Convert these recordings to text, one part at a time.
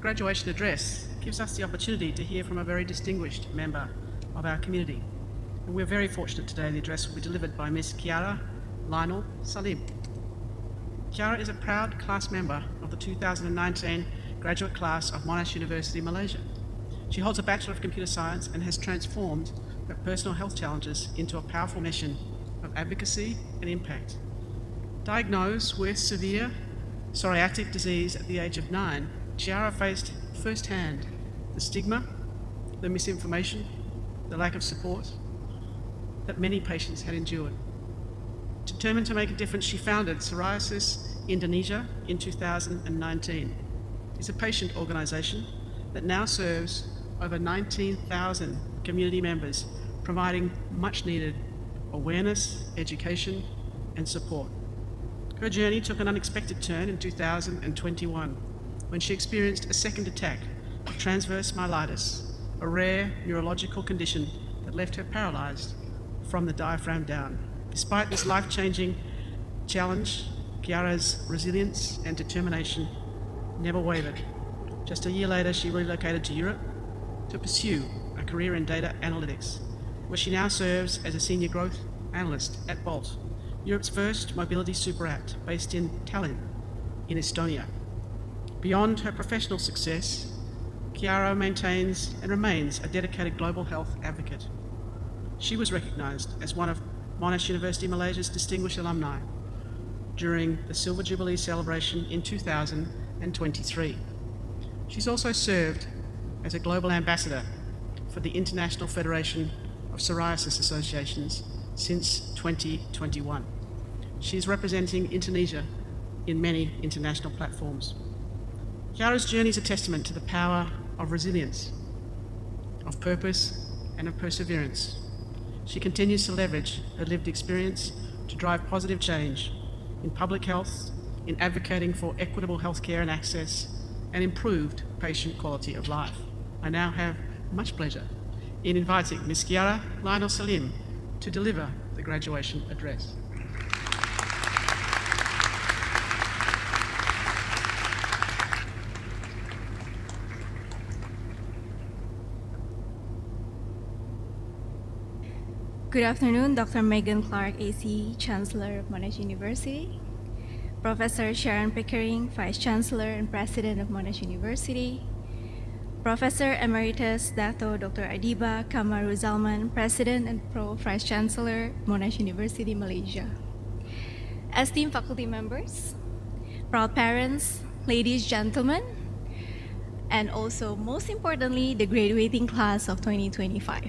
graduation address gives us the opportunity to hear from a very distinguished member of our community. And we're very fortunate today the address will be delivered by Ms Chiara Lionel Salim. Chiara is a proud class member of the 2019 graduate class of Monash University, Malaysia. She holds a Bachelor of Computer Science and has transformed her personal health challenges into a powerful mission of advocacy and impact. Diagnosed with severe psoriatic disease at the age of 9, Chiara faced firsthand the stigma, the misinformation, the lack of support that many patients had endured. Determined to make a difference, she founded Psoriasis Indonesia in 2019. It's a patient organisation that now serves over 19,000 community members, providing much needed awareness, education and support. Her journey took an unexpected turn in 2021 when she experienced a second attack of transverse myelitis, a rare neurological condition that left her paralysed from the diaphragm down. Despite this life-changing challenge, Chiara's resilience and determination never wavered. Just a year later, she relocated to Europe to pursue a career in data analytics, where she now serves as a senior growth analyst at Bolt, Europe's first mobility super app based in Tallinn, in Estonia. Beyond her professional success, Chiara maintains and remains a dedicated global health advocate. She was recognised as one of Monash University Malaysia's distinguished alumni during the Silver Jubilee celebration in 2023. She's also served as a global ambassador for the International Federation of Psoriasis Associations since 2021. She's representing Indonesia in many international platforms. Chiara's journey is a testament to the power of resilience, of purpose, and of perseverance. She continues to leverage her lived experience to drive positive change in public health, in advocating for equitable healthcare and access, and improved patient quality of life. I now have much pleasure in inviting Ms Chiara Lionel Salim to deliver the graduation address. Good afternoon, Dr. Megan Clark, AC, Chancellor of Monash University, Professor Sharon Pickering, Vice Chancellor and President of Monash University, Professor Emeritus Dato Dr. Adiba Kamaru Zalman, President and Pro-Vice Chancellor, Monash University, Malaysia. Esteemed faculty members, proud parents, ladies, gentlemen, and also, most importantly, the graduating class of 2025.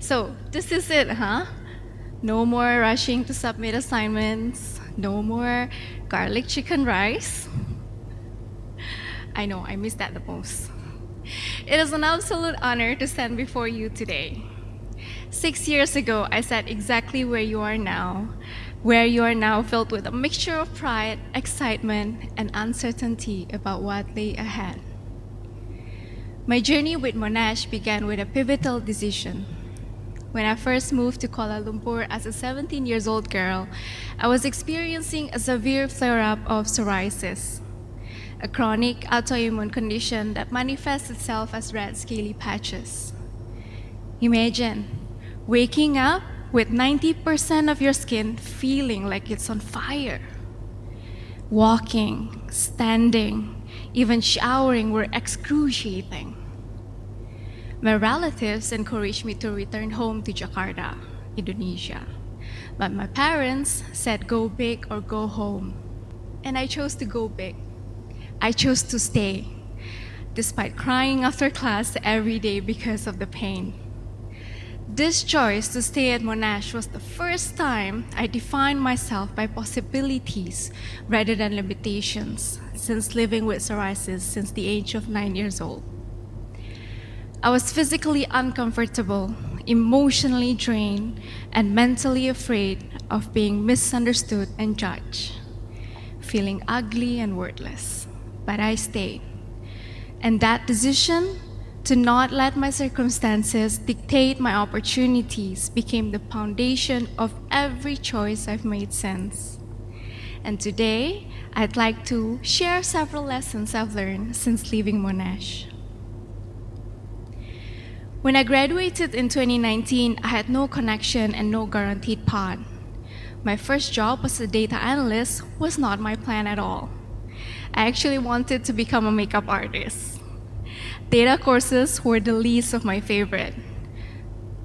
So, this is it, huh? No more rushing to submit assignments, no more garlic chicken rice. I know, I miss that the most. It is an absolute honor to stand before you today. 6 years ago, I sat exactly where you are now filled with a mixture of pride, excitement, and uncertainty about what lay ahead. My journey with Monash began with a pivotal decision. When I first moved to Kuala Lumpur as a 17-year-old girl, I was experiencing a severe flare-up of psoriasis, a chronic autoimmune condition that manifests itself as red scaly patches. Imagine waking up with 90% of your skin feeling like it's on fire. Walking, standing, even showering were excruciating. My relatives encouraged me to return home to Jakarta, Indonesia. But my parents said go big or go home. And I chose to go big. I chose to stay, despite crying after class every day because of the pain. This choice to stay at Monash was the first time I defined myself by possibilities rather than limitations, since living with psoriasis since the age of 9 years old. I was physically uncomfortable, emotionally drained, and mentally afraid of being misunderstood and judged, feeling ugly and worthless. But I stayed. And that decision to not let my circumstances dictate my opportunities became the foundation of every choice I've made since. And today, I'd like to share several lessons I've learned since leaving Monash. When I graduated in 2019, I had no connection and no guaranteed path. My first job as a data analyst was not my plan at all. I actually wanted to become a makeup artist. Data courses were the least of my favorite.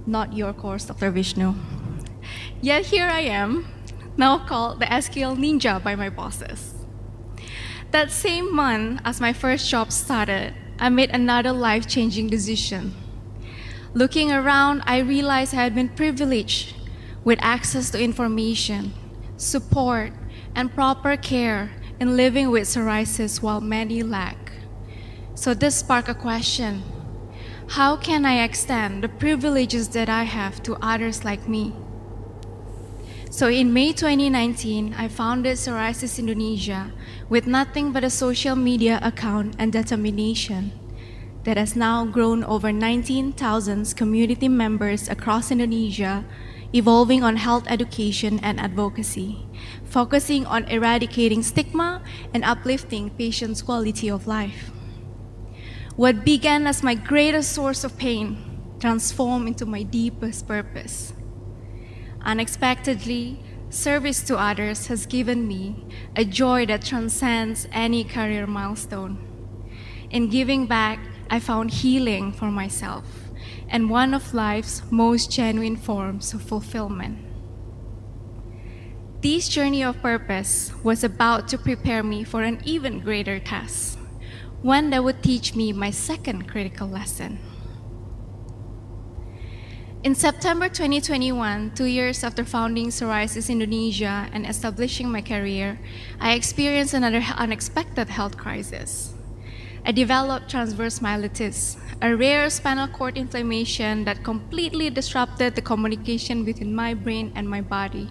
Not your course, Dr. Vishnu. Yet here I am, now called the SQL Ninja by my bosses. That same month, as my first job started, I made another life-changing decision. Looking around, I realized I had been privileged with access to information, support, and proper care in living with psoriasis while many lack. So this sparked a question: how can I extend the privileges that I have to others like me? So in May 2019, I founded Psoriasis Indonesia with nothing but a social media account and determination that has now grown over 19,000 community members across Indonesia, evolving on health education and advocacy, focusing on eradicating stigma and uplifting patients' quality of life. What began as my greatest source of pain transformed into my deepest purpose. Unexpectedly, service to others has given me a joy that transcends any career milestone. In giving back, I found healing for myself and one of life's most genuine forms of fulfillment. This journey of purpose was about to prepare me for an even greater task, one that would teach me my second critical lesson. In September 2021, 2 years after founding Psoriasis Indonesia and establishing my career, I experienced another unexpected health crisis. I developed transverse myelitis, a rare spinal cord inflammation that completely disrupted the communication between my brain and my body.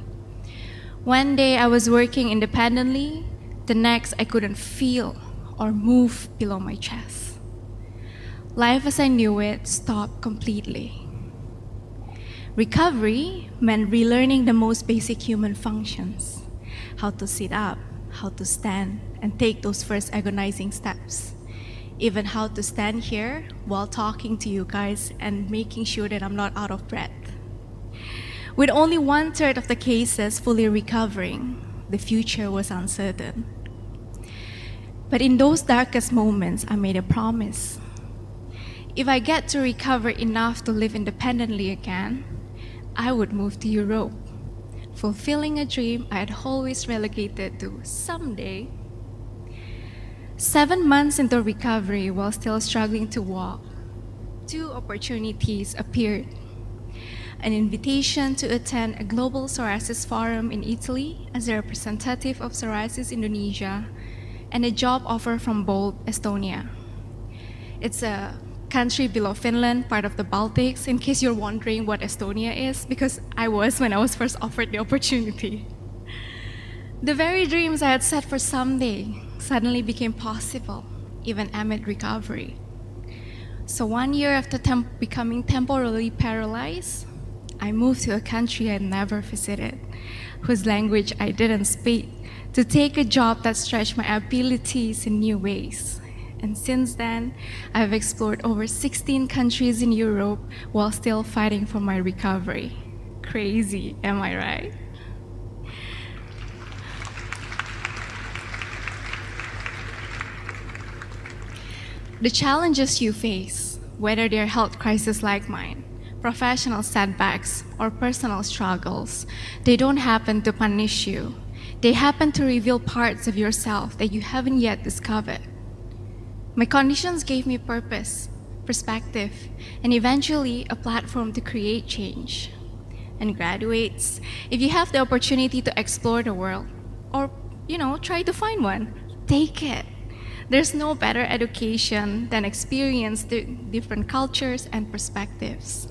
One day I was working independently, the next I couldn't feel or move below my chest. Life as I knew it stopped completely. Recovery meant relearning the most basic human functions: how to sit up, how to stand, and take those first agonizing steps. Even how to stand here while talking to you guys and making sure that I'm not out of breath. With only 1/3 of the cases fully recovering, the future was uncertain. But in those darkest moments, I made a promise. If I get to recover enough to live independently again, I would move to Europe, fulfilling a dream I had always relegated to someday. 7 months into recovery, while still struggling to walk, 2 opportunities appeared: an invitation to attend a global psoriasis forum in Italy as a representative of Psoriasis Indonesia, and a job offer from bold Estonia. It's a country below Finland, part of the Baltics, in case you're wondering what Estonia is, because I was when I was first offered the opportunity. The very dreams I had set for someday suddenly became possible, even amid recovery. So 1 year after becoming temporarily paralyzed, I moved to a country I'd never visited, whose language I didn't speak, to take a job that stretched my abilities in new ways. And since then, I've explored over 16 countries in Europe while still fighting for my recovery. Crazy, am I right? The challenges you face, whether they're health crises like mine, professional setbacks, or personal struggles, they don't happen to punish you. They happen to reveal parts of yourself that you haven't yet discovered. My conditions gave me purpose, perspective, and eventually a platform to create change. And graduates, if you have the opportunity to explore the world, or try to find one, take it. There's no better education than experience the different cultures and perspectives.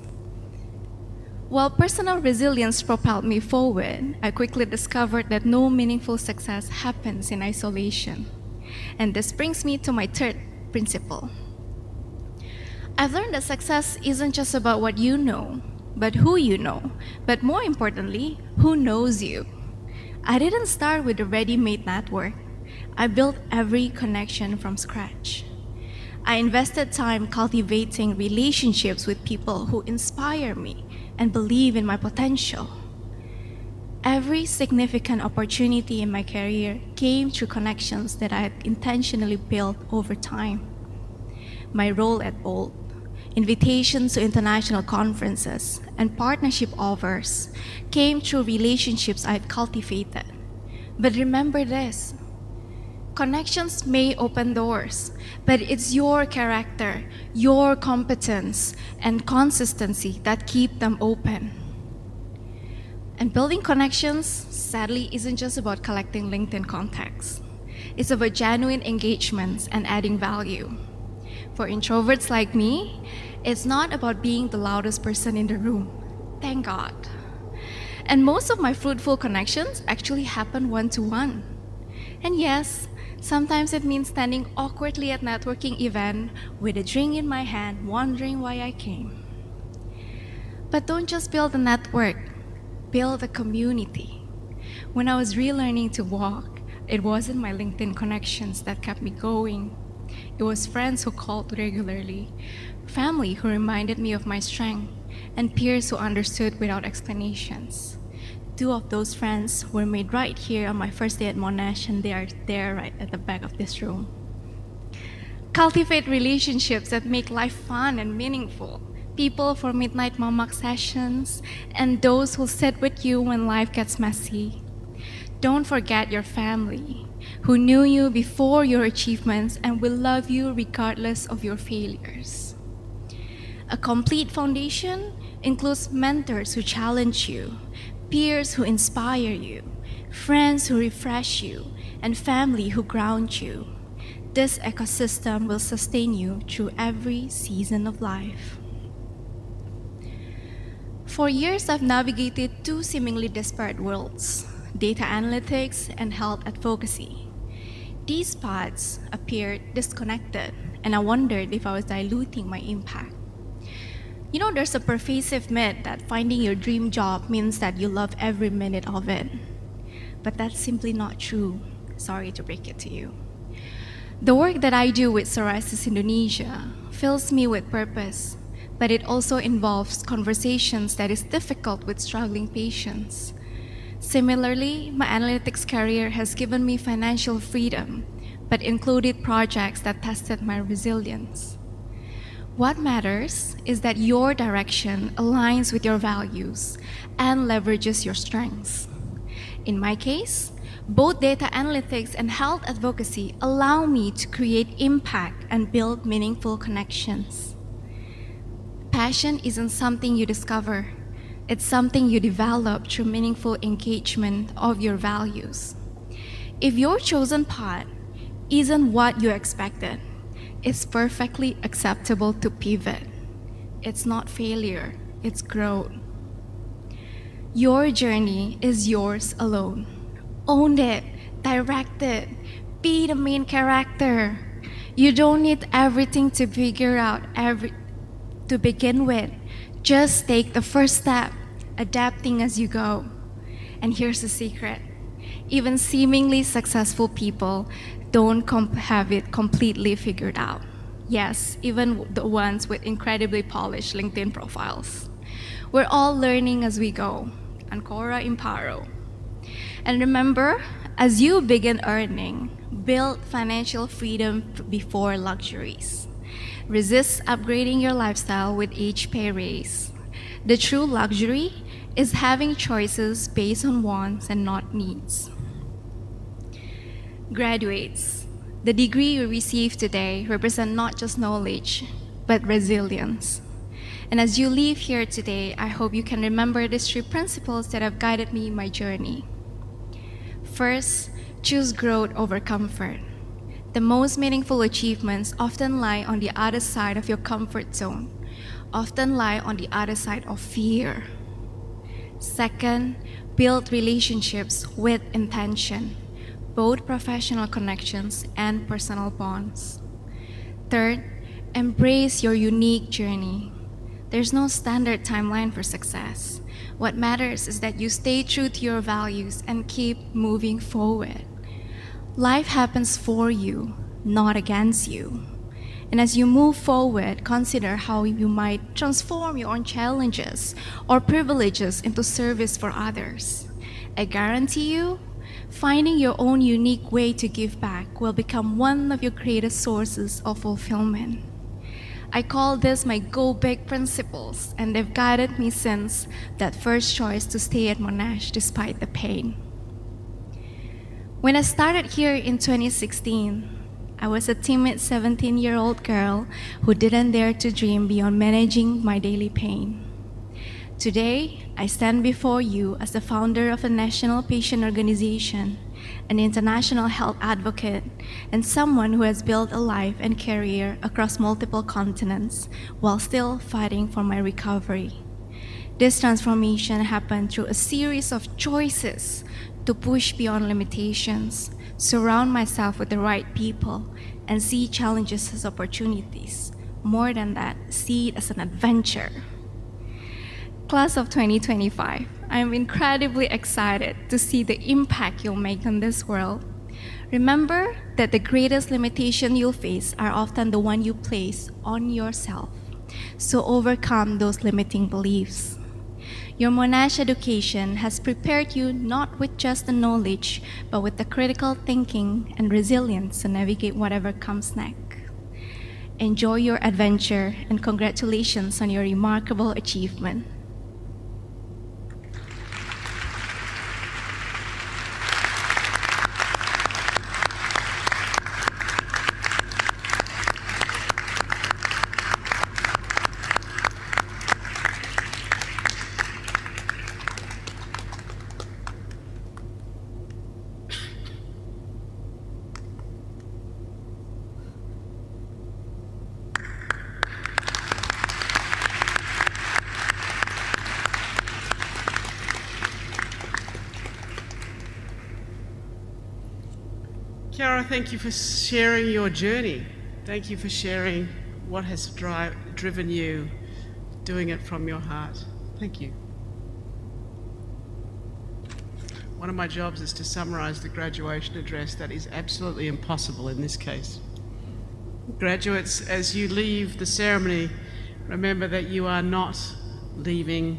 While personal resilience propelled me forward, I quickly discovered that no meaningful success happens in isolation. And this brings me to my third principle. I've learned that success isn't just about what you know, but who you know, but more importantly, who knows you. I didn't start with a ready-made network. I built every connection from scratch. I invested time cultivating relationships with people who inspire me and believe in my potential. Every significant opportunity in my career came through connections that I had intentionally built over time. My role at Bolt, invitations to international conferences, and partnership offers came through relationships I had cultivated. But remember this, connections may open doors, but it's your character, your competence, and consistency that keep them open. And building connections, sadly, isn't just about collecting LinkedIn contacts. It's about genuine engagements and adding value. For introverts like me, it's not about being the loudest person in the room. Thank God. And most of my fruitful connections actually happen one-to-one. And yes, sometimes it means standing awkwardly at networking event with a drink in my hand, wondering why I came. But don't just build a network, build a community. When I was relearning to walk, it wasn't my LinkedIn connections that kept me going. It was friends who called regularly, family who reminded me of my strength, and peers who understood without explanations. 2 of those friends were made right here on my first day at Monash, and they are there right at the back of this room. Cultivate relationships that make life fun and meaningful. People for midnight mamak sessions, and those who'll sit with you when life gets messy. Don't forget your family, who knew you before your achievements and will love you regardless of your failures. A complete foundation includes mentors who challenge you, peers who inspire you, friends who refresh you, and family who ground you. This ecosystem will sustain you through every season of life. For years, I've navigated 2 seemingly disparate worlds, data analytics and health advocacy. These paths appeared disconnected, and I wondered if I was diluting my impact. You know, there's a pervasive myth that finding your dream job means that you love every minute of it. But that's simply not true. Sorry to break it to you. The work that I do with Psoriasis Indonesia fills me with purpose, but it also involves conversations that is difficult with struggling patients. Similarly, my analytics career has given me financial freedom, but included projects that tested my resilience. What matters is that your direction aligns with your values and leverages your strengths. In my case, both data analytics and health advocacy allow me to create impact and build meaningful connections. Passion isn't something you discover. It's something you develop through meaningful engagement of your values. If your chosen path isn't what you expected, it's perfectly acceptable to pivot. It's not failure, it's growth. Your journey is yours alone. Own it, direct it, be the main character. You don't need everything to figure out to begin with. Just take the first step, adapting as you go. And here's the secret. Even seemingly successful people don't have it completely figured out. Yes, even the ones with incredibly polished LinkedIn profiles. We're all learning as we go. Ancora imparo. And remember, as you begin earning, build financial freedom before luxuries. Resist upgrading your lifestyle with each pay raise. The true luxury is having choices based on wants and not needs. Graduates, the degree you receive today represent not just knowledge, but resilience. And as you leave here today, I hope you can remember these 3 principles that have guided me in my journey. First, choose growth over comfort. The most meaningful achievements often lie on the other side of your comfort zone, often lie on the other side of fear. Second, build relationships with intention, both professional connections and personal bonds. Third, embrace your unique journey. There's no standard timeline for success. What matters is that you stay true to your values and keep moving forward. Life happens for you, not against you. And as you move forward, consider how you might transform your own challenges or privileges into service for others. I guarantee you, finding your own unique way to give back will become one of your greatest sources of fulfillment. I call this my Go Big principles, and they've guided me since that first choice to stay at Monash despite the pain. When I started here in 2016, I was a timid 17-year-old girl who didn't dare to dream beyond managing my daily pain. Today, I stand before you as the founder of a national patient organization, an international health advocate, and someone who has built a life and career across multiple continents while still fighting for my recovery. This transformation happened through a series of choices to push beyond limitations, surround myself with the right people, and see challenges as opportunities. More than that, see it as an adventure. Class of 2025, I am incredibly excited to see the impact you'll make on this world. Remember that the greatest limitation you'll face are often the one you place on yourself. So overcome those limiting beliefs. Your Monash education has prepared you not with just the knowledge, but with the critical thinking and resilience to navigate whatever comes next. Enjoy your adventure, and congratulations on your remarkable achievement. Chiara, thank you for sharing your journey. Thank you for sharing what has driven you, doing it from your heart. Thank you. One of my jobs is to summarize the graduation address. That is absolutely impossible in this case. Graduates, as you leave the ceremony, remember that you are not leaving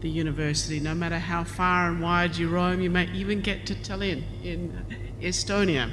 the university. No matter how far and wide you roam, you may even get to Tallinn in Estonia.